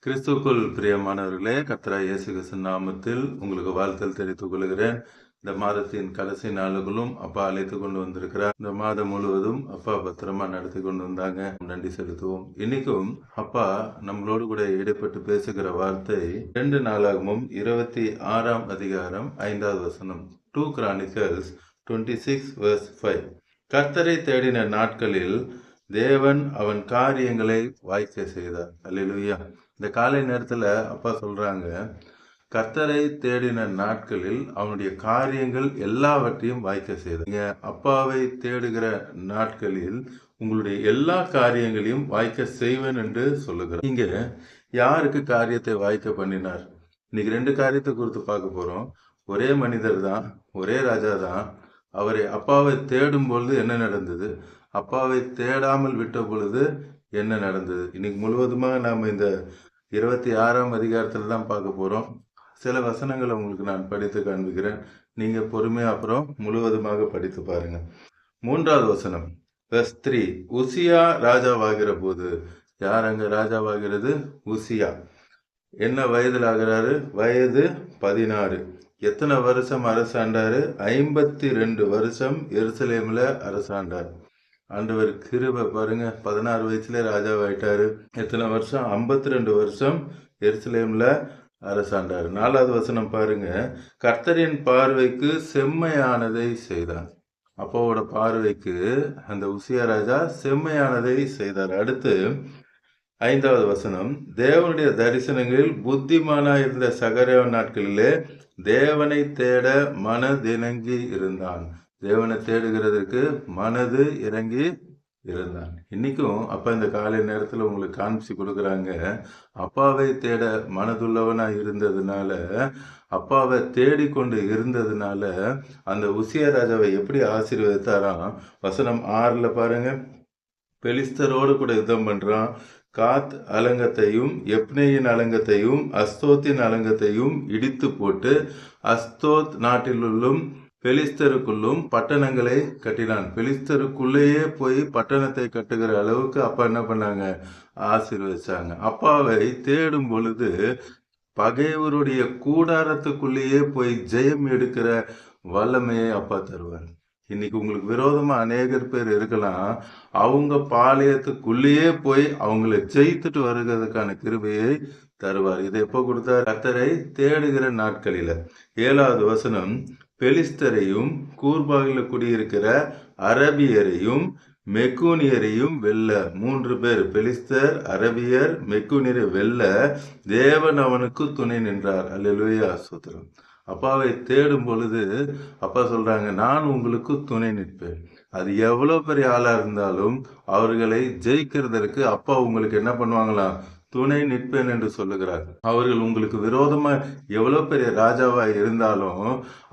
கிறிஸ்துவுக்குள் பிரியமானவர்களே, கர்த்தராகிய இயேசு கிறிஸ்துவின் நாமத்தில் உங்களுக்கு வாழ்த்தல் தெரிவித்துக் கொள்கிறேன். இந்த மாதத்தின் கடைசி நாளுகளும் அப்பா அழைத்து கொண்டு வந்திருக்கிறார். இந்த மாதம் முழுவதும் அப்பா பத்திரமா நடத்தி கொண்டு வந்தாங்க. நன்றி செலுத்துவோம். இன்னைக்கும் அப்பா நம்மளோடு கூட ஈடுபட்டு பேசுகிற வார்த்தை 2 நாளாகமும் 26ஆம் அதிகாரம் 5வது வசனம். 2 Chronicles 26:5. கர்த்தரை தேடின நாட்களில் தேவன் அவன் காரியங்களை வாய்க்க செய்தார். அல்லேலூயா. இந்த காலை நேரத்தில் அப்பா சொல்றாங்க, கர்த்தரை தேடின நாட்களில் அவனுடைய காரியங்கள் எல்லாவற்றையும் வாய்க்க செய்தார். நீங்க அப்பாவை தேடுகிற நாட்களில் உங்களுடைய எல்லா காரியங்களையும் வாய்க்க செய்வேன் என்று சொல்லுகிறார். நீங்க யாருக்கு காரியத்தை வாய்க்க பண்ணினார்? இன்னைக்கு 2 காரியத்தை குறித்து பார்க்க போறோம். ஒரே மனிதர் தான், ஒரே ராஜா தான். அவரை அப்பாவை தேடும் பொழுது என்ன நடந்தது, அப்பாவை தேடாமல் விட்ட பொழுது என்ன நடந்தது? இன்னைக்கு முழுவதுமாக நாம் இந்த 26ஆம் அதிகாரத்தில் தான் பார்க்க போகிறோம். சில வசனங்களை உங்களுக்கு நான் படித்து காண்பிக்கிறேன். நீங்கள் பொறுமையாக அப்புறம் முழுவதுமாக படித்து பாருங்க. 3வது வசனம், verse 3. உசியா ராஜாவாகிற போது, யார் அங்கே ராஜாவாகிறது? உசியா. என்ன வயதில் ஆகிறாரு? வயது 16. எத்தனை வருஷம் அரசாண்டாரு? 52 வருஷம் எருசலேமில் அரசாண்டார். ஆண்டவர் கிருபை பாருங்க, 16 வயசுல ராஜாவாயிட்டாரு. எத்தனை வருஷம்? 52 வருஷம் எருசலேம்ல அரசாண்டாரு. 4வது வசனம் பாருங்க, கர்த்தரின் பார்வைக்கு செம்மையானதை செய்தான். அப்பாவோட பார்வைக்கு அந்த உசியா ராஜா செம்மையானதை செய்தார். அடுத்து 5வது வசனம், தேவனுடைய தரிசனங்களில் புத்திமானா இருந்த சகரியா நாட்களிலே தேவனை தேட மனதிணங்கி இருந்தான். தேவனை தேடுகிறதுக்கு மனது இறங்கி இருந்தான். இன்னைக்கும் அப்பா இந்த காலை நேரத்தில் உங்களுக்கு காண்பிச்சு கொடுக்குறாங்க. அப்பாவை தேட மனதுள்ளவனா இருந்ததுனால, அப்பாவை தேடிக்கொண்டு இருந்ததுனால அந்த உசியா ராஜாவை எப்படி ஆசீர்வதித்தாராம்? வசனம் 6ல் பாருங்க, பெலிஸ்தரோடு கூட யுத்தம் பண்றான். காத் அலங்கத்தையும் எப்னேயின் அலங்கத்தையும் அஸ்தோத்தின் அலங்கத்தையும் இடித்து போட்டு அஸ்தோத் நாட்டிலுள்ளும் பெலிஸ்தருக்குள்ளும் பட்டணங்களை கட்டினான். பெலிஸ்தருக்குள்ளேயே போய் பட்டணத்தை கட்டுகிற அளவுக்கு அப்பா என்ன பண்ணாங்க? ஆசீர்வதிச்சாங்க. அப்பாவை தேடும் பொழுது பகைவருடைய கூடாரத்துக்குள்ளேயே போய் ஜெயம் எடுக்கிற வல்லமையை அப்பா தருவார். இன்னைக்கு உங்களுக்கு விரோதமா அநேகர் பேர் இருக்கலாம். அவங்க பாளையத்துக்குள்ளேயே போய் அவங்களை ஜெயித்துட்டு வருகிறதுக்கான கிருபையை தருவார். இதை எப்போ கொடுத்தார்? கர்த்தரை தேடுகிற நாட்களில. 7வது வசனம், பெலிஸ்தரையும் கூர்பாகில் குடியிருக்கிற அரபியரையும் மெக்கூனியரையும் வெல்ல. 3 பேர், பெலிஸ்தர், அரபியர், மெக்கூனியரை வெல்ல தேவன் அவனுக்கு துணை நின்றார். அல்லேலூயா, ஸ்தோத்திரம். அப்பாவை தேடும் பொழுது அப்பா சொல்றாங்க, நான் உங்களுக்கு துணை நிற்பேன். அது எவ்வளோ பெரிய ஆளா இருந்தாலும் அவர்களை ஜெயிக்கிறதற்கு அப்பா உங்களுக்கு என்ன பண்ணுவாங்களாம்? துணை நிற்பேன் என்று சொல்லுகிறார். அவர்கள் உங்களுக்கு விரோதமா எவ்வளவு பெரிய ராஜாவா இருந்தாலும்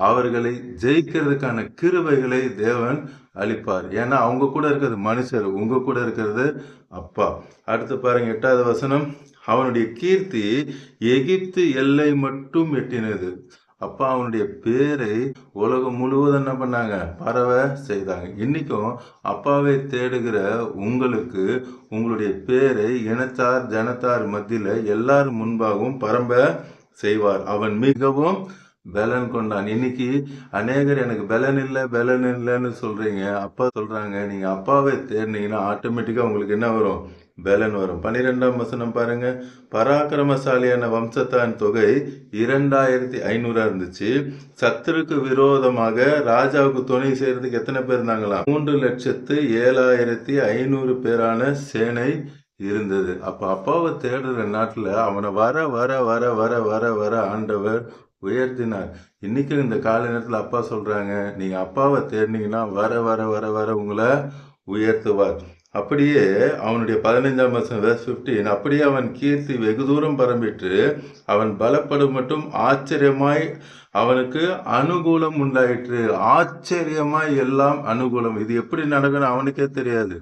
அவர்களை ஜெயிக்கிறதுக்கான கிருபைகளை தேவன் அளிப்பார். ஏன்னா அவங்க கூட இருக்கிறது மனுஷர், உங்க கூட இருக்கிறது அப்பா. அடுத்து பாருங்க 8வது வசனம், அவனுடைய கீர்த்தி எகிப்து எல்லை மட்டும் எட்டினது. அப்பா அவனுடைய பேரை உலகம் முழுவதும் என்ன பண்ணாங்க? பரவ செய்தாங்க. இன்னைக்கும் அப்பாவை தேடுகிற உங்களுக்கு உங்களுடைய பேரை இனத்தார் ஜனத்தார் மத்தியில எல்லாரும் முன்பாகவும் பரம்ப செய்வார். அவன் மிகவும் பலன் கொண்டான். இன்னைக்கு அநேகர் எனக்கு பலன் இல்லைன்னு சொல்றீங்க. அப்பா சொல்றாங்க, நீங்க அப்பாவை தேடினீங்கன்னா ஆட்டோமேட்டிக்கா உங்களுக்கு என்ன வரும்? பலன் வரும். 12ஆம் வசனம் பாருங்க, பராக்கிரமசாலியான வம்சத்தான் தொகை 2500 இருந்துச்சு. சத்துருக்கு விரோதமாக ராஜாவுக்கு துணை செய்யறதுக்கு எத்தனை பேர் இருந்தாங்களா? 3,07,500 பேரான சேனை இருந்தது. அப்ப அப்பாவை தேடுற நாட்டுல அவனை வர வர வர வர வர வர ஆண்டவர் உயர்த்தினார். இன்னைக்கு இந்த கால நேரத்தில் அப்பா சொல்றாங்க, நீங்க அப்பாவை தேடினீங்கன்னா வர வர வர வர உங்களை உயர்த்துவார். அப்படியே அவனுடைய 15ஆம் வசனம் verse 15, அப்படியே அவன் கீர்த்தி வெகு தூரம் பரம்பிட்டு அவன் பலப்படும் மட்டும் ஆச்சரியமாய் அவனுக்கு அனுகூலம் உண்டாயிற்று. ஆச்சரியமாய் எல்லாம் அனுகூலம். இது எப்படி நடக்கணும் அவனுக்கே தெரியாது.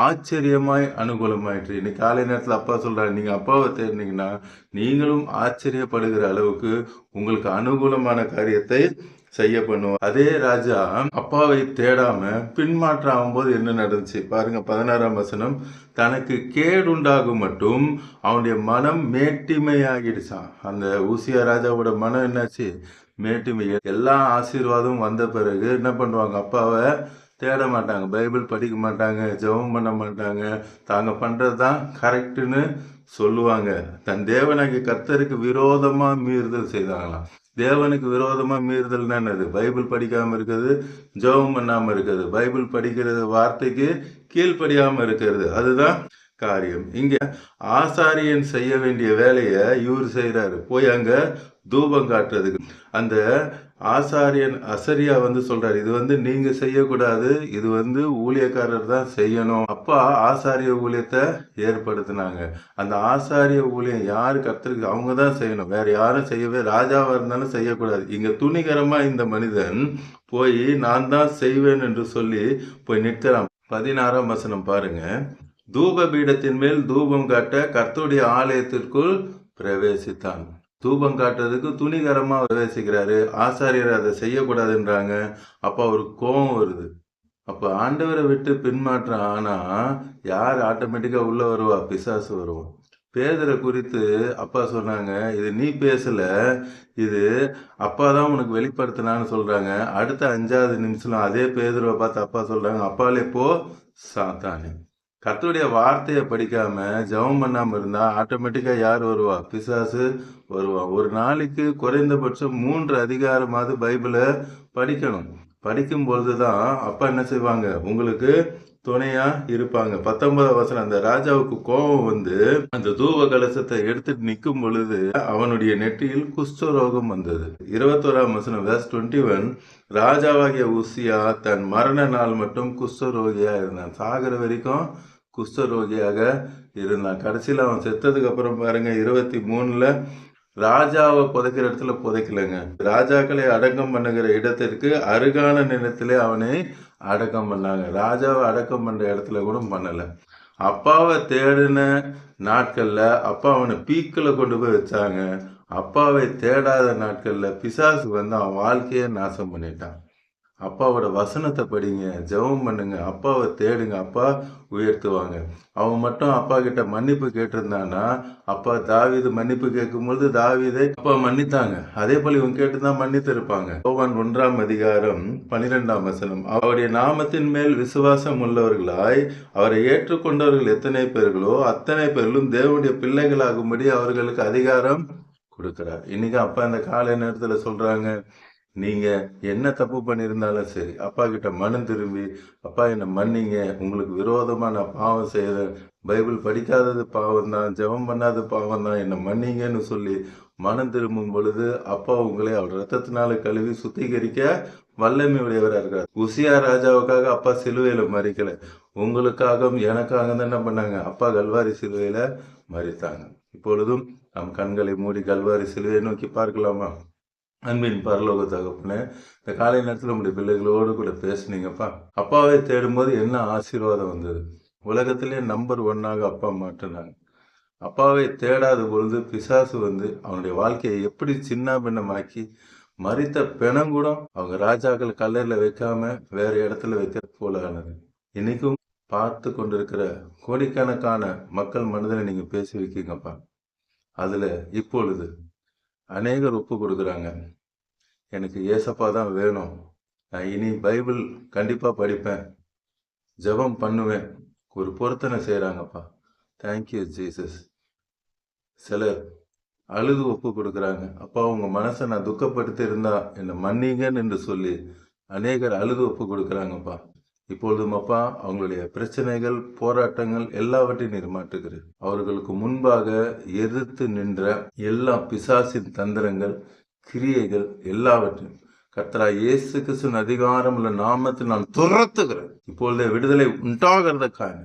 ஆச்சரியமாய் அனுகூலமாயிற்று. இன்னைக்கு காலை நேரத்தில் அப்பா சொல்றாரு, நீங்க அப்பாவை தேடினீங்கன்னா நீங்களும் ஆச்சரியப்படுகிற அளவுக்கு உங்களுக்கு அனுகூலமான காரியத்தை செய்ய பண்ணுவோம். அதே ராஜா அப்பாவை தேடாம பின்மாற்றம் ஆகும்போது என்ன நடந்துச்சு பாருங்க. 16ஆம் வசனம், தனக்கு கேடுண்டாகும் மட்டும் அவனுடைய மனம் மேட்டிமையாகிடுச்சான். அந்த ஊசியா ராஜாவோட மனம் என்னாச்சு? மேட்டிமை. எல்லா ஆசீர்வாதமும் வந்த பிறகு என்ன பண்ணுவாங்க? அப்பாவை தேட மாட்டாங்க, பைபிள் படிக்க மாட்டாங்க, ஜெபம் பண்ண மாட்டாங்க, தாங்க பண்றது தான் கரெக்டுன்னு சொல்லுவாங்க. தன் தேவனாகிய கர்த்தருக்கு விரோதமா மீறுதல் செய்தாங்களாம். தேவனுக்கு விரோதமா மீறுதல்னா என்னது? பைபிள் படிக்காம இருக்கிறது, ஜெபம் பண்ணாம இருக்கிறது, பைபிள் படிக்கிறது, வார்த்தைக்கு கீழ்ப்படியாம இருக்கிறது. அதுதான் காரியம். இங்க ஆசாரியன் செய்ய வேண்டிய வேலையை இவர் செய்யறாரு, போய் அங்க தூபம் காட்டுறதுக்கு. அந்த ஆசாரியன் அசரியா சொல்றாரு, இது நீங்க செய்யக்கூடாது, இது ஊழியக்காரர் தான் செய்யணும். அப்பா ஆசாரிய ஊழியத்தை ஏற்படுத்தினாங்க. அந்த ஆசாரிய ஊழியம் யாரு? கர்த்தருக்கு. அவங்க தான் செய்யணும், வேற யாரும் செய்யவே. ராஜாவா இருந்தாலும் செய்யக்கூடாது. இங்க துணிகரமா இந்த மனிதன் போய் நான் தான் செய்வேன் என்று சொல்லி போய் நிற்கிறான். 16ஆம் வசனம் பாருங்க. தூப பீடத்தின் மேல் தூபம் காட்ட கர்த்தருடைய ஆலயத்திற்குள் பிரவேசித்தான். தூபம் காட்டுறதுக்கு துணிகரமா பிரவேசிக்கிறாரு. ஆசாரியர் அதை செய்யக்கூடாதுன்றாங்க. அப்ப அவருக்கு கோபம் வருது. அப்ப ஆண்டவரை விட்டு பின்மாற்றம் ஆனா யார் ஆட்டோமேட்டிக்கா உள்ள வருவா? பிசாசு வருவோம். பேதுரை குறித்து அப்பா சொன்னாங்க, இது நீ பேசல, இது அப்பா தான் உனக்கு வெளிப்படுத்தினான்னு சொல்றாங்க. அடுத்த 5வது நிமிஷம் அதே பேதுருவை பார்த்து அப்பா சொல்றாங்க, அப்பாலே போ சாத்தானே. கர்த்தருடைய வார்த்தையை படிக்காம ஜெபம் பண்ணாம இருந்தா ஆட்டோமேட்டிக்கா யார் வருவா? பிசாசு வருவா. ஒரு நாளைக்கு குறைந்தபட்சம் 3 அதிகாரமாவது பைபிளை படிக்கணும். படிக்கும் பொழுதுதான் அப்பா என்ன செய்வாங்க? உங்களுக்கு துணையா இருப்பாங்க. 19ஆம் வசனம், அந்த ராஜாவுக்கு கோபம் அந்த தூப கலசத்தை எடுத்துட்டு நிற்கும் பொழுது அவனுடைய நெற்றியில் குஷ்டரோகம் வந்தது. 21ஆம் வசனம், verse 21, ராஜாவாகிய உசியா தன் மரண நாள் மட்டும் குஷ்டரோகியா இருந்தான். சாகிற வரைக்கும் குஷ்டரோகியாக இருந்தான். கடைசியில் அவன் செத்ததுக்கு அப்புறம் பாருங்க 23ல ராஜாவை புதைக்கிற இடத்துல புதைக்கலங்க. ராஜாக்களை அடக்கம் பண்ணுகிற இடத்திற்கு அருகான நிலத்திலே அவனை அடக்கம் பண்ணாங்க. ராஜாவை அடக்கம் பண்ற இடத்துல கூட பண்ணல. அப்பாவை தேடின நாட்கள்ல அப்பா அவனை பீக்கில கொண்டு போய் வச்சாங்க. அப்பாவை தேடாத நாட்கள்ல பிசாசு அவன் வாழ்க்கையை நாசம் பண்ணிட்டான். அப்பாவோட வசனத்தை படிங்க, ஜெபம் பண்ணுங்க, அப்பாவை தேடுங்க, அப்பா உயர்த்துவாங்க. அவன் மட்டும் அப்பா கிட்ட மன்னிப்பு கேட்டிருந்தானா, அப்பா தாவீது மன்னிப்பு கேட்கும்பொழுது தாவீதை அப்பா மன்னித்தாங்க. அதே போல இவன் கேட்டுதான் மன்னித்து இருப்பாங்க. யோவான் 1ஆம் அதிகாரம் 12ஆம் வசனம், அவருடைய நாமத்தின் மேல் விசுவாசம் உள்ளவர்களாய் அவரை ஏற்றுக்கொண்டவர்கள் எத்தனை பேர்களோ அத்தனை பேர்களும் தேவனுடைய பிள்ளைகளாகும்படி அவர்களுக்கு அதிகாரம் கொடுக்கிறார். இன்னைக்கு அப்பா இந்த காலை நேரத்துல சொல்றாங்க, நீங்க என்ன தப்பு பண்ணியிருந்தாலும் சரி, அப்பா கிட்ட மனம் திரும்பி, அப்பா என்னை மன்னிங்க, உங்களுக்கு விரோதமா நான் பாவம் செய்யறேன், பைபிள் படிக்காதது பாவம் தான், ஜெபம் பண்ணாத பாவம் தான், என்னை மன்னிங்கன்னு சொல்லி மனம் திரும்பும் பொழுது அப்பா உங்களை அவர் ரத்தத்தினால கழுவி சுத்திகரிக்க வல்லமை உடையவராக இருக்கிறார். உசியா ராஜாவுக்காக அப்பா சிலுவையில மறிக்கல, உங்களுக்காகவும் எனக்காக தான் என்ன பண்ணாங்க? அப்பா கல்வாரி சிலுவையில மறித்தாங்க. இப்பொழுதும் நம் கண்களை மூடி கல்வாரி சிலுவையை நோக்கி பார்க்கலாமா? அன்பின் பரலோக தகப்பனே, இந்த காலை நேரத்தில் நம்முடைய பிள்ளைகளோடு கூட பேசுனீங்கப்பா. அப்பாவை தேடும்போது என்ன ஆசீர்வாதம் வந்தது? உலகத்திலே நம்பர் 1ஆக அப்பா மாற்றினாங்க. அப்பாவை தேடாத பொழுது பிசாசு அவனுடைய வாழ்க்கையை எப்படி சின்ன பின்னமாக்கி மறித்த பிணம் கூட அவங்க ராஜாக்கள் கல்லறையில் வைக்காம வேற இடத்துல வைக்கிற போல ஆனது. இன்னைக்கும் பார்த்து கொண்டிருக்கிற கோடிக்கணக்கான மக்கள் மனதில் நீங்க பேசி வைக்கீங்கப்பா. அதுல இப்பொழுது அநேகர் ஒப்பு கொடுக்குறாங்க, எனக்கு ஏசப்பா தான் வேணும், நான் இனி பைபிள் கண்டிப்பா படிப்பேன், ஜெபம் பண்ணுவேன், ஒரு பொருத்தனை செய்யறாங்கப்பா. Thank you Jesus. சிலர் அழுது ஒப்பு கொடுக்குறாங்க, அப்பா உங்க மனசை நான் துக்கப்படுத்தி இருந்தா என்னை மன்னிங்கன்னு என்று சொல்லி அநேகர் அழுது ஒப்பு கொடுக்குறாங்கப்பா. இப்பொழுதும் அப்பா அவங்களுடைய பிரச்சனைகள், போராட்டங்கள் எல்லாவற்றையும் நீர் மாற்றுகிறீர். அவர்களுக்கு முன்பாக எதிர்த்து நின்ற எல்லா பிசாசின் தந்திரங்கள், கிரியைகள் எல்லாவற்றையும் கர்த்தராகிய இயேசு கிறிஸ்துவின் அதிகாரம் உள்ள நாமத்தில் நான் துரத்துகிறேன். இப்பொழுதே விடுதலை உண்டாகிறதுக்காக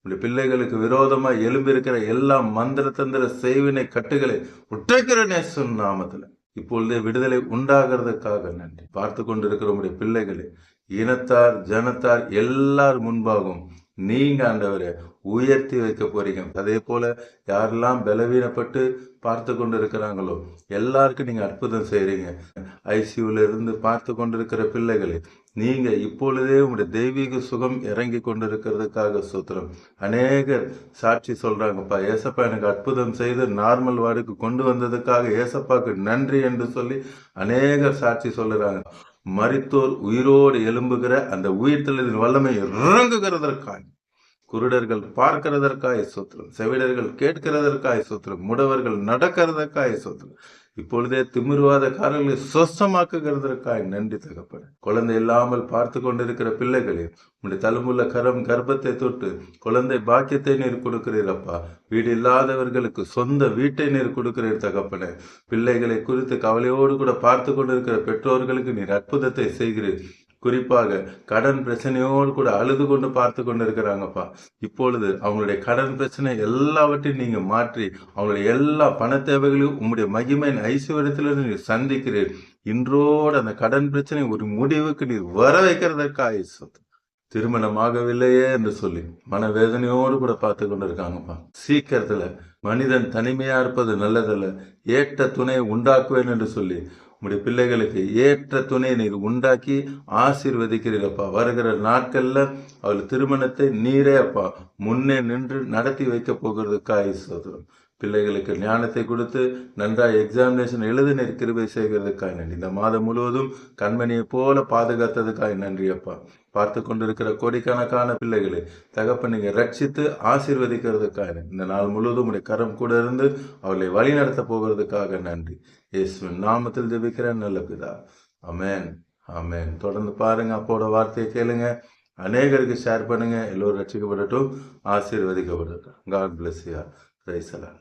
உடைய பிள்ளைகளுக்கு விரோதமா எழும்பியிருக்கிற எல்லா மந்திர தந்திர செய்வினை கட்டுகளை உடைக்கிற நேசன் நாமத்துல இப்பொழுதே விடுதலை உண்டாகிறதுக்காக நன்றி. பார்த்து கொண்டிருக்கிற உடைய பிள்ளைகளை இனத்தார், ஜனத்தார் எல்லார் முன்பாகவும் நீங்க ஆண்டவரே உயர்த்தி வைக்க போறீங்க. அதே போல யாரெல்லாம் பலவீனப்பட்டு பார்த்து கொண்டு இருக்கிறாங்களோ எல்லாருக்கும் நீங்க அற்புதம் செய்றீங்க. ஐசியூல இருந்து பார்த்து கொண்டிருக்கிற பிள்ளைகளை நீங்க இப்பொழுதே உங்களுடைய தெய்வீக சுகம் இறங்கி கொண்டிருக்கிறதுக்காக ஸ்தோத்திரம். அநேகர் சாட்சி சொல்றாங்கப்பா, ஏசப்பா எனக்கு அற்புதம் செய்து நார்மல் வார்டுக்கு கொண்டு வந்ததுக்காக ஏசப்பாக்கு நன்றி என்று சொல்லி அநேகர் சாட்சி சொல்லுறாங்க. மரித்தோர் உயிரோடு எழும்புகிற அந்த உயிர்த்தெழுதலின் வல்லமை இறங்குகிறதற்காக, குருடர்கள் பார்க்கிறதற்காய் ஸ்தோத்திரம், செவிடர்கள் கேட்கிறதற்காய் ஸ்தோத்திரம், முடவர்கள் நடக்கிறதற்காய் ஸ்தோத்திரம், இப்பொழுதே திமிர்வாதக்காரர்களை சொஸ்தமாக்குகிறதற்காய் நன்றி தகப்பனே. குழந்தை இல்லாமல் பார்த்து கொண்டிருக்கிற பிள்ளைகளே உடைய தழும்புள்ள கரம் கர்ப்பத்தை தொட்டு குழந்தை பாக்கியத்தை நீர் கொடுக்கிறீரப்பா. வீடு இல்லாதவர்களுக்கு சொந்த வீட்டை நீர் கொடுக்கிறீர் தகப்பனே. பிள்ளைகளை குறித்து கவலையோடு கூட பார்த்து கொண்டிருக்கிற பெற்றோர்களுக்கு நீர் அற்புதத்தை செய்கிறீர். குறிப்பாக கடன் பிரச்சனையோடு கூட அழுது கொண்டு பார்த்து கொண்டு இருக்கிறாங்கப்பா. இப்பொழுது அவங்களுடைய கடன் பிரச்சனை எல்லாவற்றையும் நீங்க மாற்றி அவங்களுடைய எல்லா பண தேவைகளையும் உங்களுடைய மகிமையின் ஐஸ்வர்யத்திலிருந்து நீர் சந்திக்கிறீர். இன்றோடு அந்த கடன் பிரச்சனை ஒரு முடிவுக்கு நீர் வர வைக்கிறதற்காக திருமணமாகவில்லையே என்று சொல்லி மனவேதனையோடு கூட பார்த்து கொண்டு இருக்காங்கப்பா. சீக்கிரத்துல மனிதன் தனிமையா இருப்பது நல்லதல்ல, ஏற்ற துணையை உண்டாக்குவேன் என்று சொல்லி உங்களுடைய பிள்ளைகளுக்கு ஏற்ற துணையை நீர் உண்டாக்கி ஆசீர்வதிக்கிறீரப்பா. வருகிற நாட்கள்ல அவள் திருமணத்தை நீரே அப்பா முன்னே நின்று நடத்தி வைக்க போகிறதுக்காக ஸ்தோத்திரம். பிள்ளைகளுக்கு ஞானத்தை கொடுத்து நன்றாக எக்ஸாமினேஷன் எழுத நீர் கிருபை செய்கிறதுக்காக நன்றி. இந்த மாதம் முழுவதும் கண்மணியை போல பாதுகாத்ததுக்காக நன்றி அப்பா. பார்த்து கொண்டிருக்கிற கோடிக்கணக்கான பிள்ளைகளை தகப்பன் நீங்க ரட்சித்து ஆசீர்வதிக்கிறதுக்காக இந்த நாள் முழுவதும் உடைய கரம் கூட இருந்து அவர்களை வழி நடத்த போகிறதுக்காக நன்றி. இயேசுவின் நாமத்தில் ஜெபிக்கிறேன் நல்ல பிதா. ஆமென், ஆமென். தொடர்ந்து பாருங்க, அப்போட வார்த்தையை கேளுங்க, அநேகருக்கு ஷேர் பண்ணுங்க. எல்லோரும் ரட்சிக்கப்படட்டும், ஆசீர்வதிக்கப்படட்டும். God bless you. Praise the Lord.